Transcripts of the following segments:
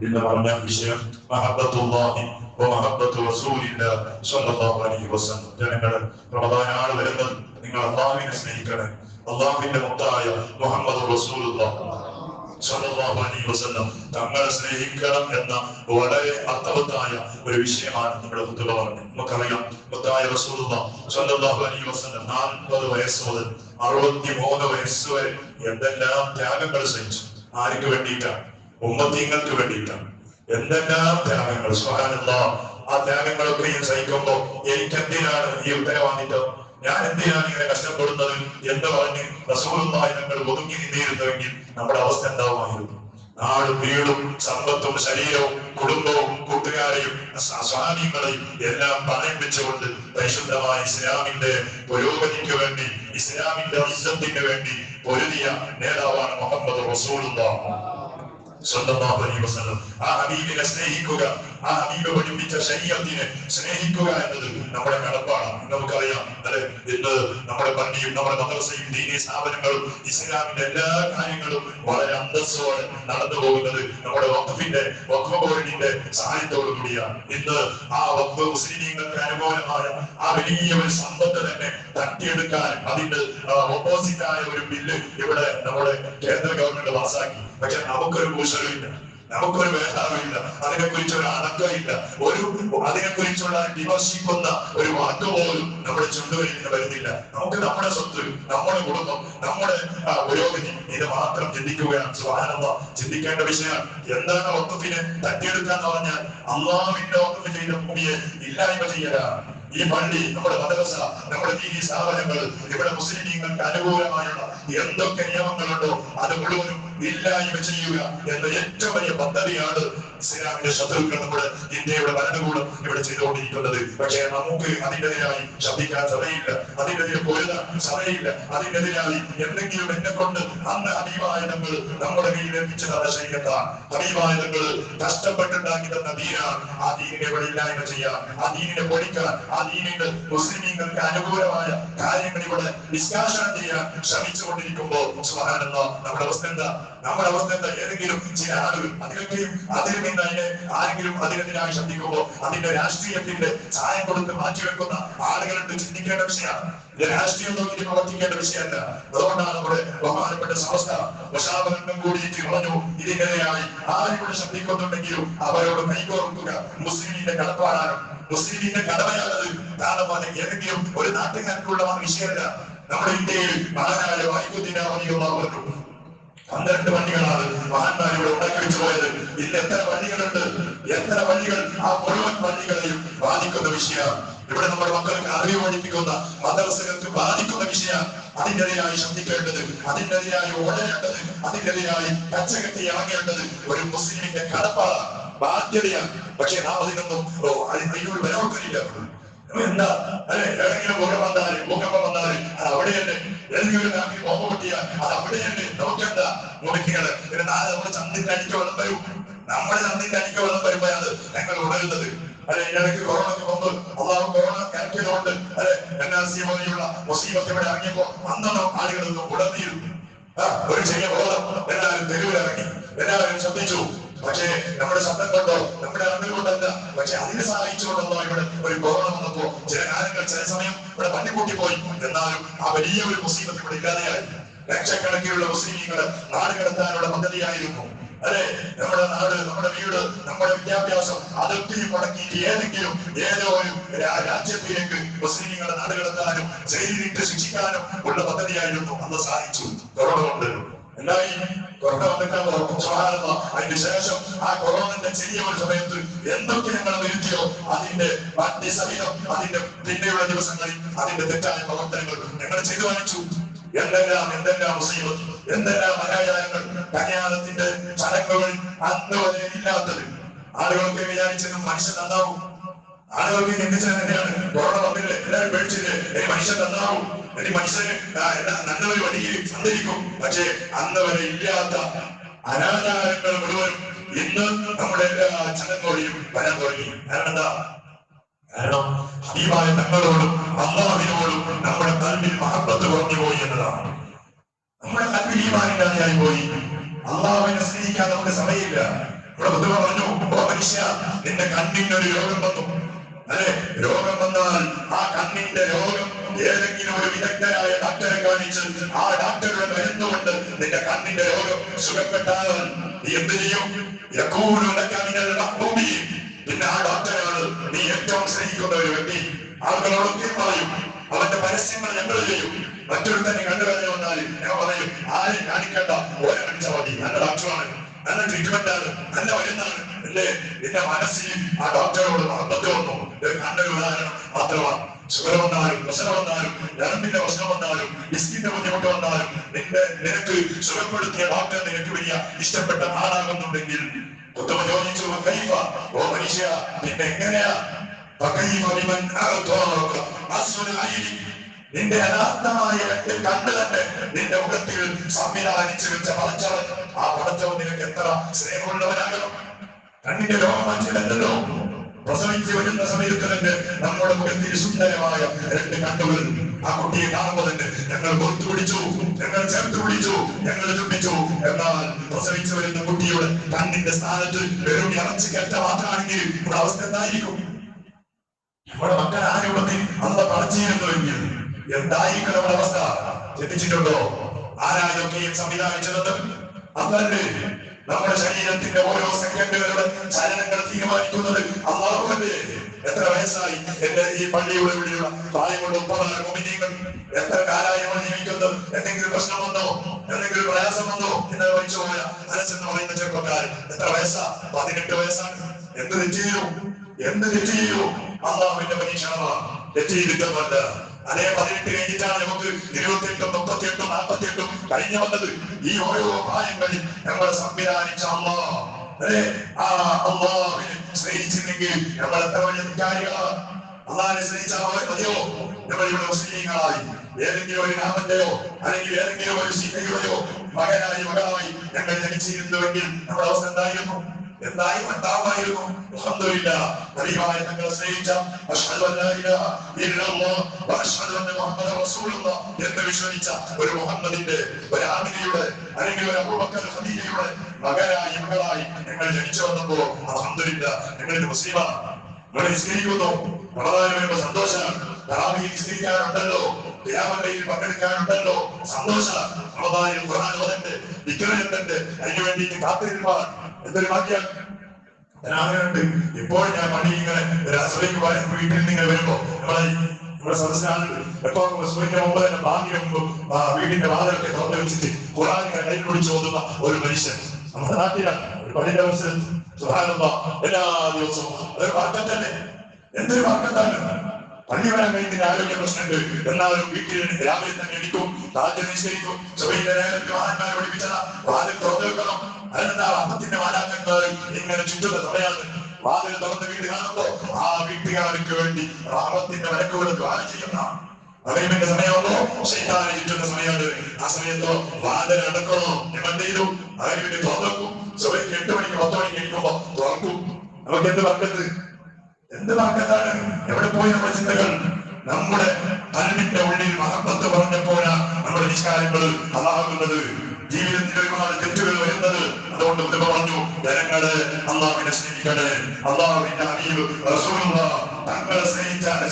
ഇന്ന് പറഞ്ഞ വിഷയം മഹബ്ബത്തുല്ലാഹി വമഹബ്ബത്തു റസൂലില്ലാഹി സ്വല്ലല്ലാഹു അലൈഹി വസല്ലം. ജനങ്ങൾ റമദാനാണ് വരുന്നത്, നിങ്ങൾ അല്ലാഹുവിനെ സ്നേഹിക്കണം. അല്ലാഹുവിന്റെ മുത്തായ മുഹമ്മദ് റസൂലുള്ളാഹി സ്വല്ലല്ലാഹു അലൈഹി വസല്ലം തങ്ങളെ സ്നേഹിക്കണം എന്ന വളരെ അർത്ഥവത്തായ ഒരു വിഷയമാണ് നമ്മുടെ ഖുതുബ പറഞ്ഞത്. നമുക്കറിയാം മുത്തായ റസൂലുള്ളാഹി സ്വല്ലല്ലാഹു അലൈഹി വസല്ലം 40 വയസ്സ് മുതൽ 63 വയസ്സ് വരെ എന്തെല്ലാം ത്യാഗങ്ങൾ സഹിച്ചു. ആർക്ക് വേണ്ടിയിട്ടാണ്? ഉമ്മത്തീങ്ങൾക്ക് വേണ്ടിയിട്ടാണ്. എന്തെല്ലാം ത്യാഗങ്ങൾ! സുബ്ഹാനല്ലാഹ്. ആ ത്യാഗങ്ങളൊക്കെ ഞാൻ സഹിക്കുമ്പോ എനിക്കെന്തിനാണ് ഈ ഉത്തരവാദിത്വം? ഞാൻ എന്തിനാണ് ഇങ്ങനെ കഷ്ടപ്പെടുന്നത് എന്ന് പറഞ്ഞ് റസൂലുള്ളാഹി തങ്ങൾ ഒതുങ്ങി നിന്നിരുന്നുവെങ്കിൽ നമ്മുടെ അവസ്ഥ എന്താവുമായിരുന്നു? നാടും വീടും സമ്പത്തും ശരീരവും കുടുംബവും കൂട്ടുകാരെയും സ്വഹാബികളെയും എല്ലാം പണയം വെച്ചുകൊണ്ട് പരിശുദ്ധമായ ഇസ്ലാമിന്റെ പുരോഗതിക്ക് വേണ്ടി, ഇസ്ലാമിന്റെ ഇസ്സത്തിന് വേണ്ടി പൊരുതിയ നേതാവാണ് മുഹമ്മദ് റസൂലുള്ളാഹി സ്വല്ലല്ലാഹു അലൈഹി വസല്ലം. ആ ഹബീബിനെ സ്നേഹിക്കുക, ആ ഹബീബ് പഠിപ്പിച്ച ശരീഅത്തിനെ സ്നേഹിക്കുക എന്നത് നമ്മുടെ കടപ്പാടാണ്. നമുക്കറിയാം അല്ലെ, ഇന്ന് നമ്മുടെ പള്ളിയും നമ്മുടെ മദ്രസയും ദീനീ സ്ഥാപനങ്ങളും ഇസ്ലാമിന്റെ എല്ലാ കാര്യങ്ങളും വളരെ അന്തസ്സോടെ നടന്നു പോകുന്നത് നമ്മുടെ വഖഫ് ബോർഡിന്റെ സഹായത്തോടു കൂടിയാണ്. ഇന്ന് ആ വഖഫ് മുസ്ലിമീങ്ങൾക്ക് അനുകൂലമായ ആ വലിയ ഒരു സമ്പത്ത് തന്നെ തട്ടിയെടുക്കാൻ അതിന്റെ ഓപ്പോസിറ്റ് ആയ ഒരു ബില്ല് ഇവിടെ നമ്മുടെ കേന്ദ്ര ഗവൺമെന്റ് പാസാക്കി. പക്ഷെ നമുക്കൊരു കൂശലുമില്ല, നമുക്കൊരു വേദാവില്ല, അതിനെക്കുറിച്ചൊരു അടക്കമില്ല, അതിനെക്കുറിച്ചുള്ള വിമർശിക്കുന്ന ഒരു വാക്ക് പോലും നമ്മുടെ ചുണ്ടുകളിൽ നിന്ന് വരുന്നില്ല. നമുക്ക് നമ്മുടെ സ്വത്ത്, നമ്മുടെ കുടുംബം, നമ്മുടെ പുരോഗതി ഇത് മാത്രം ചിന്തിക്കുകയാണ്. സുബ്ഹാനല്ലാഹ്. ചിന്തിക്കേണ്ട വിഷയമാണ്. എന്താണ് വഖഫിനെ തട്ടിയെടുക്കാന്ന് പറഞ്ഞാൽ? അല്ലാഹുവിന്റെ വഖഫ് ചെയ്ത ഭൂമിയെ ഇല്ലായ്മ ചെയ്യലാണ്. ഈ പള്ളി, നമ്മുടെ മദ്രസ, നമ്മുടെ ദീനീ സ്ഥാപനങ്ങൾ, ഇവിടെ മുസ്ലിമീങ്ങൾക്ക് അനുകൂലമായുള്ള എന്തൊക്കെ നിയമങ്ങളുണ്ടോ അത് മുഴുവനും ഇല്ലായ്മ ചെയ്യുക എന്ന ഏറ്റവും വലിയ പദ്ധതിയാണ് ഇസ്ലാമിന്റെ ശത്രുക്കൾ, നമ്മുടെ ഇന്ത്യയുടെ ഭരണകൂടം ഇവിടെ ചെയ്തുകൊണ്ടിരിക്കുന്നത്. പക്ഷേ നമുക്ക് അതിനെതിരായി ശബ്ദിക്കാൻ സമയമില്ല, അതിനെതിരെ പൊരുതാൻ സമയമില്ല. അതിനെതിരായി എന്തെങ്കിലും എന്നെ കൊണ്ട് അന്ന് ഹബീബായുധങ്ങൾ നമ്മുടെ കയ്യിൽ എത്തിച്ചതാണ് ശരീരത്താണ്. ഹബീബായുധങ്ങൾ കഷ്ടപ്പെട്ടുണ്ടാക്കി തന്ന ദീനാണ്. ആ ദീനിനെ ഇവിടെ ഇല്ലായ്മ ചെയ്യാൻ, ആ ദീനിനെ പൊടിക്കാൻ, ആ ദീനിന് മുസ്ലിമീങ്ങൾക്ക് അനുകൂലമായ കാര്യങ്ങൾ ഇവിടെ നിഷ്കാശനം ചെയ്യാൻ ശ്രമിച്ചുകൊണ്ടിരിക്കുമ്പോൾ സുബ്ഹാനല്ലാഹ്, നമ്മുടെ അവസ്ഥ എന്താ? നമ്മുടെ അവസ്ഥ എന്താ? ഏതെങ്കിലും ചില ആളുകൾ അതിൽ നിന്ന് ആരെങ്കിലും അതിനെതിരായി ശബ്ദിക്കുമ്പോൾ അതിന്റെ രാഷ്ട്രീയത്തിന്റെ ചായം കൊടുത്ത് മാറ്റിവെക്കുന്ന ആളുകളുണ്ട്. ചിന്തിക്കേണ്ട വിഷയമാണ്. ഇത് രാഷ്ട്രീയം നോക്കി പ്രവർത്തിക്കേണ്ട വിഷയമല്ല. അതുകൊണ്ടാണ് നമ്മുടെ ബഹുമാനപ്പെട്ട സമസ്ത മുശാവറം കൂടിയിട്ട് പറഞ്ഞു, ഇതിനെതിരായി ആരെങ്കിലും ശബ്ദിക്കുന്നുണ്ടെങ്കിലും അവരോട് കൈകോർക്കുക. മുസ്ലിമിന്റെ കടപ്പാടാണ്, മുസ്ലിമിന്റെ കടമയാണത്. കാരണം ഏതെങ്കിലും ഒരു നാട്ടുകാർക്കുള്ള വിഷയമല്ല. നമ്മുടെ ഇന്ത്യയിൽ മഹാനായ വൈകുദ്ദീൻ റളിയല്ലാഹു 12 പള്ളികളാണ് മഹാന്മാരിവിടെ ഉണ്ടാക്കി വെച്ചു പോയത്. ഇന്ന് എത്ര പള്ളികളുണ്ട്? എത്ര പള്ളികൾ? ആ മുഴുവൻ പള്ളികളെയും ബാധിക്കുന്ന വിഷയമാണ്. ഇവിടെ നമ്മുടെ മക്കൾക്ക് അറിവ് പഠിപ്പിക്കുന്ന മദ്രസകൾക്ക് ബാധിക്കുന്ന വിഷയമാണ്. അതിനെതിരായി ശബ്ദിക്കേണ്ടത്, അതിനെതിരായി ഓടേണ്ടത്, അതിനെതിരായി പച്ചകെട്ടി ഇറങ്ങേണ്ടത് ഒരു മുസ്ലിമിന്റെ കടപ്പാടാണ്, ബാധ്യതയാണ്. പക്ഷെ നാം അതിനൊന്നും അതിനോട് വിലവെക്കുന്നില്ല. എന്താ ഏതെങ്കിലും ഭൂകമ്പം വന്നാല് അത് അവിടെയല്ലേ? ഏതെങ്കിലും നാട്ടിൽ ബോംബ് പൊട്ടിയാൽ അത് അവിടെയല്ലേ? നോക്കണ്ട മുടക്കികള്. പിന്നെ നാളെ നമ്മുടെ ചന്തിന്റെ അടിക്ക് വെള്ളം വരും, നമ്മുടെ ചന്തിന്റെ അടിക്ക് വെള്ളം വരുമ്പോഴാണ് ഞങ്ങൾ ഉണരുന്നത്. ഇടയ്ക്ക് കൊറോണയ്ക്ക് മുമ്പ് അള്ളാഹു കൊറോണ കയറ്റിയതുകൊണ്ട് NRC പോലെയുള്ള മുസ്ലിമൊക്കെ ഇവിടെ ഇറങ്ങിയപ്പോ അന്നോ ആളുകളൊന്നും ഉണർന്നിരുന്നു. ഒരു ചെറിയ ബോധം, എല്ലാവരും തെരുവിലിറങ്ങി, എല്ലാവരും ശ്രദ്ധിച്ചു. പക്ഷേ നമ്മുടെ ശബ്ദം കൊണ്ടോ നമ്മുടെ അറിവ് കൊണ്ടല്ല, പക്ഷെ അതിനെ സഹായിച്ചുകൊണ്ടല്ലോ ഇവിടെ ഒരു കൊറോണ വന്നപ്പോ ചില കാര്യങ്ങൾ ചില സമയം ഇവിടെ പള്ളിക്കൂട്ടി പോയി. എന്നാലും ആ വലിയ ഒരു മുസ്ലിമത്ത് ഇവിടെ ഇല്ലാതെയായി. ലക്ഷക്കണക്കിനുള്ള മുസ്ലിമീങ്ങള് നാട് കടത്താനുള്ള പദ്ധതിയായിരുന്നു. അല്ലെ, നമ്മുടെ നാട്, നമ്മുടെ വീട്, നമ്മുടെ വിദ്യാഭ്യാസം അതൊക്കെ മുടക്കിയിട്ട് ഏതോ ഒരു രാജ്യത്തിലേക്ക് മുസ്ലിമീങ്ങളെ നാട് കടത്താനും ജയിലിട്ട് ശിക്ഷിക്കാനും ഉള്ള പദ്ധതിയായിരുന്നു. അന്ന് സഹായിച്ചു. കൊറോണ കൊണ്ട് എന്തായി? കൊറോണ വന്നിട്ടാണോ? അതിന് ശേഷം ആ കൊറോണന്റെ ചെറിയ ഒരു സമയത്ത് എന്തൊക്കെ ഞങ്ങൾ വരുത്തിയോ അതിന്റെ ബാക്കി സഹിതം അതിന്റെ പിന്നെയുള്ള ദിവസങ്ങളിൽ അതിന്റെ തെറ്റായ പ്രവർത്തനങ്ങൾ ഞങ്ങൾ ചെയ്തു കാണിച്ചു. എന്തെല്ലാം മുസീബത്ത്, എന്തെല്ലാം അനാചാരങ്ങൾ, കല്യാണത്തിന്റെ ചടങ്ങുകൾ അന്ന് വരെ ഇല്ലാത്തത്. ആളുകൾക്ക് വിചാരിച്ചതും മനുഷ്യൻ നന്നാവും. ആളുകൾക്ക് ചിന്തിച്ചത് തന്നെയാണ്. കൊറോണ വന്നില്ലേ, എല്ലാവരും പേടിച്ചില്ലേ, ഇനി മനുഷ്യൻ നന്നാവും, ഇനി മനുഷ്യന് നല്ലൊരു വഴിയിൽ സഞ്ചരിക്കും. പക്ഷേ അന്ന് വരെ ഇല്ലാത്ത അനാചാരങ്ങൾ മുഴുവനും ഇന്ന് നമ്മുടെ എല്ലാ ചടങ്ങുകളിലും വരാൻ തുടങ്ങി. കാരണം എന്താ? കാരണം ഹബീബായ തങ്ങളോടും അല്ലാഹുവിനോടും നമ്മുടെ കൽബിൽ മഹബ്ബത്ത് കുറഞ്ഞു പോയി എന്നതാണ്. നമ്മുടെ കൽബിൽ ഈമാനില്ലാതെയായി പോയി. അല്ലാഹുവിനെ സ്നേഹിക്കാൻ നമുക്ക് സമയമില്ല. ഇവിടെ ബുദ്ധ പറഞ്ഞു, ഓ മനുഷ്യ, നിന്റെ കണ്ണിനൊരു രോഗം വന്നു. അല്ലെ, രോഗം വന്നാൽ ആ കണ്ണിന്റെ രോഗം ഏതെങ്കിലും ഒരു വിദഗ്ധനായ ഡോക്ടറെ കാണിച്ച് ആ ഡോക്ടറുടെ മരുന്നുകൊണ്ട് നിന്റെ കണ്ണിന്റെ രോഗം സുഖപ്പെട്ടാൽ നീ എന്ത് ചെയ്യും? പിന്നെ ആ ഡോക്ടറാണ് നീ ഏറ്റവും സ്നേഹിക്കുന്ന ഒരു വ്യക്തി. ആളുകളോടൊക്കെ പറയും, അവന്റെ പരസ്യങ്ങൾ ഞങ്ങൾ ചെയ്യും. മറ്റൊരു തന്നെ കണ്ടുവരുന്ന വന്നാൽ ഞാൻ പറയും, ആരെയും കാണിക്കേണ്ട, ഓരോ കാണിച്ചാൽ മതി, നല്ല ഡോക്ടറാണ്, നല്ല ട്രീറ്റ്മെന്റ് ആണ്, നല്ല മരുന്നാണ് അല്ലേ. എന്റെ മനസ്സിൽ ആ ഡോക്ടറോട് മഹബത്ത് വന്നു. ഒരു കണ്ണൊരു ഉദാഹരണം മാത്രമാണ്. ഷുഗർ വന്നാലും പ്രഷർ വന്നാലും ഞരമ്പിന്റെ പ്രശ്നം വന്നാലും ഡിസ്കിന്റെ ബുദ്ധിമുട്ട് വന്നാലും നിനക്ക് സുഖപ്പെടുത്തിയ ഡോക്ടർ നിനക്ക് വലിയ ഇഷ്ടപ്പെട്ട ആളാകുന്നുണ്ടെങ്കിൽ ഉത്തമ ചോദിച്ചു, ഓ മനുഷ്യ, പിന്നെ എങ്ങനെയാ നിന്റെ അനാഥമായ കണ്ണ് തന്നെ നിന്റെ മുഖത്തിൽ സംവിധാനിച്ചു വെച്ച പടച്ചവൻ, ആ പടച്ചവൻ നിനക്ക് എത്ര സ്നേഹമുള്ളവനാകണം. കണ്ണിന്റെ രോഗം മനസ്സിലല്ലോ. പ്രസവിച്ച് വരുന്ന സമയത്ത് തന്നെ നമ്മുടെ മുഖത്തിൽ സുന്ദരമായ രണ്ട് കണ്ണുകൾ. ആ കുട്ടിയെ കാണുമ്പോൾ തന്നെ ഞങ്ങൾ കൊത്തു പിടിച്ചു, ഞങ്ങൾ ചേർത്ത് പിടിച്ചു, ഞങ്ങൾ ചുംബിച്ചു. എന്നാൽ പ്രസവിച്ചു വരുന്ന കുട്ടിയുടെ കണ്ണിന്റെ സ്ഥാനത്ത് വെറും ഇറച്ചി കെട്ട മാത്രമാണെങ്കിൽ നമ്മുടെ അവസ്ഥ എന്തായിരിക്കും? നമ്മുടെ മക്കൾ ആരോടത്തിൽ അന്ന് പഠിച്ചിരുന്നുവെങ്കിൽ എന്തായിരിക്കും നമ്മുടെ അവസ്ഥ? ചിന്തിച്ചിട്ടുണ്ടോ? ആരായൊക്കെയും സംവിധാനിച്ചത് അതല്ലേ? നമ്മുടെ ശരീരത്തിന്റെ ഓരോ സെക്കൻഡുകളുടെ ചലനങ്ങൾ തീരുമാനിക്കുന്നത് അല്ലാഹുവല്ലേ? എത്ര വയസ്സായി എന്റെ ഈ പള്ളിയുടെ ഉള്ളിലുള്ള പ്രായമുള്ള ഉപ്പമാർ മുഅ്മിനീങ്ങൾ എത്ര കാലമായി നമ്മൾ ജീവിക്കുന്നത്? എന്തെങ്കിലും പ്രശ്നം വന്നോ, എന്തെങ്കിലും പ്രയാസം വന്നോ എന്ന് മരിച്ചു പോയ അനസ് എന്ന് പറയുന്ന ചെറുപ്പക്കാർ എത്ര വയസ്സാ? 18 വയസ്സാണ്. എന്ത് തെറ്റ് ചെയ്തു? എന്ത് തെറ്റ് ചെയ്തു? അള്ളാഹുവിന്റെ പരീക്ഷണമാണ്. തെറ്റ് ചെയ്തിട്ടൊന്നുമല്ല. അതേ 18 കഴിഞ്ഞിട്ടാണ് നമുക്ക് 28, 38, 48 കഴിഞ്ഞു വന്നത്. ഈ ഓരോ പ്രായങ്ങളിൽ ഞങ്ങളെ സംവിധാനിച്ച അല്ലാഹ്, അല്ലെ, ആ അല്ലാഹുവിനെ സ്നേഹിച്ചില്ലെങ്കിൽ നമ്മൾ എത്ര വലിയ വിചാരികളാണ്. അള്ളാഹിനെ സ്നേഹിച്ചാൽ മതിയോ? നമ്മൾ ഇവിടെ മുസ്ലിങ്ങളായി ഏതെങ്കിലും ഒരു നാമന്റെയോ അല്ലെങ്കിൽ ഏതെങ്കിലും ഒരു ശിഖയുടെയോ മകനായി മകളായി ഞങ്ങൾ ജനിച്ചിരുന്നുവെങ്കിൽ നമ്മുടെ അവസ്ഥ എന്തായിരുന്നു? എന്തായി ഉണ്ടാവുമായിരുന്നു? അൽഹംദുലില്ലാഹ്, നബിയായ തങ്ങളെ സ്നേഹിച്ച അശ്ഹദു അല്ലാ ഇലാഹ ഇല്ലല്ലാഹ് വ അശ്ഹദു അന്ന മുഹമ്മദ റസൂലുള്ളാഹ് എന്ന് വിശ്വസിച്ച ഒരു മുഹമ്മദിന്റെ, ഒരു ആമിനയുടെ അല്ലെങ്കിൽ ഒരു അബൂബക്കർ ഖദീജയുടെ മകനായി മകളായി ഞങ്ങൾ ജനിച്ചു വന്നപ്പോൾ അൽഹംദുലില്ലാഹ് ഞങ്ങൾ മുസ്ലിമാണ്. നമ്മൾ നിസ്കരിക്കുന്നു, റമദാൻ വരുമ്പോൾ സന്തോഷമാണ്. തറാവീഹ് നിസ്കരിക്കാനുണ്ടല്ലോ, ഖിയാമത്തിൽ പങ്കെടുക്കാനുണ്ടല്ലോ, സന്തോഷമാണ്. റമദാനിൽ ഖുർആൻ ഓതണ്ടേ, ദിക്ർ ചൊല്ലണ്ടേ, അതിനു വേണ്ടിയിട്ട് കാത്തിരിപ്പാൻ എന്തൊരു ഭാഗ്യം. ആഗ്രഹമുണ്ട്. ഇപ്പോൾ ഞാൻ പണി ഇങ്ങനെ അസുഖയ്ക്ക് വീട്ടിൽ നിങ്ങൾ വരുമ്പോ നമ്മുടെ സദസ്സിലാണ് എപ്പോൾ സൂര്യന്റെ മുമ്പ് തന്നെ ബാങ്കിന് മുമ്പ് വീടിന്റെ വാതിലൊക്കെ തുറന്നു വെച്ചിട്ട് ഖുർആൻ കയ്യിൽ പിടിച്ച് ഓതുന്ന ഒരു മനുഷ്യൻ നമ്മുടെ നാട്ടിലാണ്. ഒരു 15 വർഷം സുബ്ഹാനല്ലാഹ്, എല്ലാ ദിവസവും അതൊരു വർക്കത്തല്ലേ, എന്തൊരു വർക്കത്താണ്. പള്ളി വരാൻ കഴിഞ്ഞ ആരോഗ്യ പ്രശ്നമുണ്ട്, എന്നാലും വീട്ടിൽ രാവിലെ തന്നെ എണീക്കും, താജ്ജുദ് നിസ്കരിക്കും. സുബഹിന്റെ നേരത്തിൽ മഹാന്മാരെ പഠിപ്പിച്ചതാ വാതിൽ തുറന്നു വെക്കണം. അതെന്താ? അപ്പത്തിന്റെ മാലാഖമാർ ഇങ്ങനെ ചുറ്റുന്ന സമയമാണ്. വാതിൽ തുറന്ന് വീട് കാണുമ്പോ ആ വീട്ടുകാർക്ക് വേണ്ടി റഹ്മത്തിന്റെ മലക്കുകൾ ദുആ ചെയ്യുന്ന മഗ്‌രിബിന്റെ സമയമാകുമ്പോ ശൈത്താനെ ചുറ്റുന്ന സമയമാണ്. ആ സമയത്തോ വാതിൽ അടക്കണോ? ഞങ്ങൾ എന്ത് ചെയ്തു? മഗ്‌രിബിന് തുറന്നു. സുബഹിക്ക് 8 മണിക്ക് 10 മണിക്ക് എണീക്കുമ്പോ തുറക്കും. നമുക്ക് എന്ത് വർക്കത്ത്, എന്ത് വർക്കത്താണ്? എവിടെ പോയി നമ്മുടെ ചിന്തകൾ? നമ്മുടെ കൽബിന്റെ ഉള്ളിൽ മഹബത്ത് പറഞ്ഞപ്പോഴാണ് നമ്മുടെ നിസ്കാരങ്ങൾ അല്ലാഹുവിനുള്ളത്. ജീവിതത്തിൽ ഒരുപാട് തെറ്റുകൾ വരുന്നത്. അതുകൊണ്ട് ഉത്തമ പറഞ്ഞു, ജനങ്ങള് അള്ളാഹുവിനെ സ്നേഹിക്കണേ, അള്ളാഹുവിന്റെ ഹബീബ് റസൂലുള്ളാഹ് തങ്ങളെ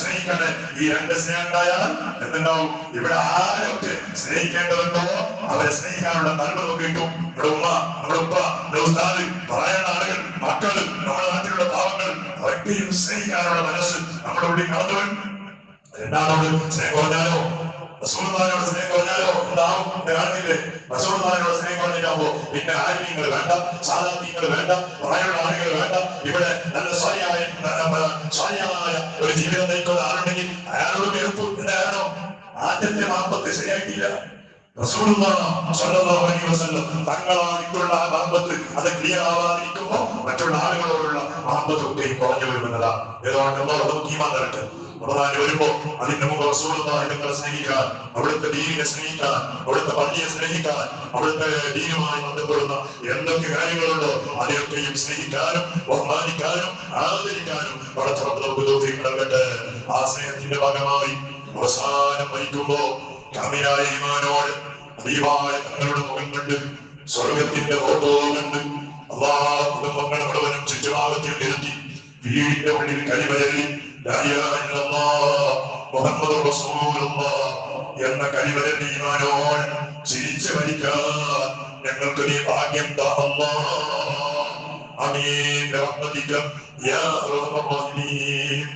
സ്നേഹിക്കണേ. ഈ രണ്ട് സ്നേഹങ്ങളായാൽ എന്തുണ്ടാവും? ഇവിടെ ആരൊക്കെ സ്നേഹിക്കേണ്ടതുണ്ടോ അവരെ സ്നേഹിക്കാനുള്ള നന്മ നമുക്ക് കിട്ടും. നമ്മുടെ ഉമ്മ, നമ്മുടെ ഉപ്പ, നമ്മുടെ ഉസ്താദ്, പറയുന്ന ആളുകൾ, മക്കള്, നമ്മുടെ നാട്ടിലുള്ള പാവങ്ങൾ, അവരെയും സ്നേഹിക്കാനുള്ള മനസ്സ് നമ്മുടെ ഉള്ളിൽ കടന്നു വരും. രണ്ടാമത് സ്നേഹം പറഞ്ഞാലോ, റസൂലുള്ളാഹിയോട് സ്നേഹം പറഞ്ഞാലോ ഉണ്ടാവും. കാണുന്നില്ലേ? റസൂലുള്ളാഹിയോട് സ്നേഹം പറഞ്ഞിട്ടാകുമ്പോ പിന്നെ ആലിമീങ്ങൾ വേണ്ട, സാദാത്യങ്ങൾ വേണ്ട, പ്രായമുള്ള ആളുകൾ വേണ്ട. ഇവിടെ നല്ല സ്വയായ ഒരു ജീവിതം നയിക്കുന്ന ആളുണ്ടെങ്കിൽ അയാളോട് വെറുപ്പ് എന്താണോ? ആദ്യത്തെ മാമ്പത്ത് ശരിയായിട്ടില്ല. റസൂലുള്ളാഹി സ്വല്ലല്ലാഹു അലൈഹി വസല്ലം തങ്ങളായിട്ടുള്ള ആ മാമ്പത്ത് അത് ക്ലിയർ ആവാതിരിക്കുമ്പോ മറ്റുള്ള ആളുകളോടുള്ള മാമ്പത്ത് ഒക്കെ കുറഞ്ഞു വരുമെന്നതാണ്. ഏതുകൊണ്ട് നമുക്ക് ഈമാൻ തരട്ടെ. റമദാൻ വരുമ്പോ അതിന്റെ മുമ്പ് റസൂലുള്ളാഹി തങ്ങളെ സ്നേഹിക്കാൻ, അവിടുത്തെ ദീനിനെ സ്നേഹിക്കാൻ, അവിടുത്തെ പള്ളിയെ സ്നേഹിക്കാൻ, അവിടുത്തെ ദീനുമായി ബന്ധപ്പെടുന്ന എന്തൊക്കെ കാര്യങ്ങളുണ്ടോ അതിനൊക്കെയും സ്നേഹിക്കാനും ബഹുമാനിക്കാനും ആദരിക്കാനും നമുക്ക് തൗഫീഖ് നൽകട്ടെ. ആ സ്നേഹത്തിന്റെ ഭാഗമായി അവസാനം മരിക്കുമ്പോ കാമിലായ ഈമാനോട് ഹബീബായ തങ്ങളുടെ മുഖം കണ്ട്, സ്വർഗത്തിന്റെ ഫോട്ടോ കണ്ട്, അള്ളാഹ് കുടുംബങ്ങൾ മുഴുവനും ചുറ്റുഭാഗത്തിൽ നിർത്തി വീടിന്റെ ഉള്ളിൽ കരിമലയിൽ ലാ ഇലാഹ ഇല്ലല്ലാഹ് മുഹമ്മദുർ റസൂലുള്ളാഹ് എന്ന കരിമലയിൽ ഈമാനോടെ ചിരിച്ചു മരിക്കാൻ ഞങ്ങൾക്ക് നീ ഭാഗ്യം താ അല്ലാഹ്. ആമീൻ. റഹ്മതിക യാ അർഹമർ റഹീമീൻ.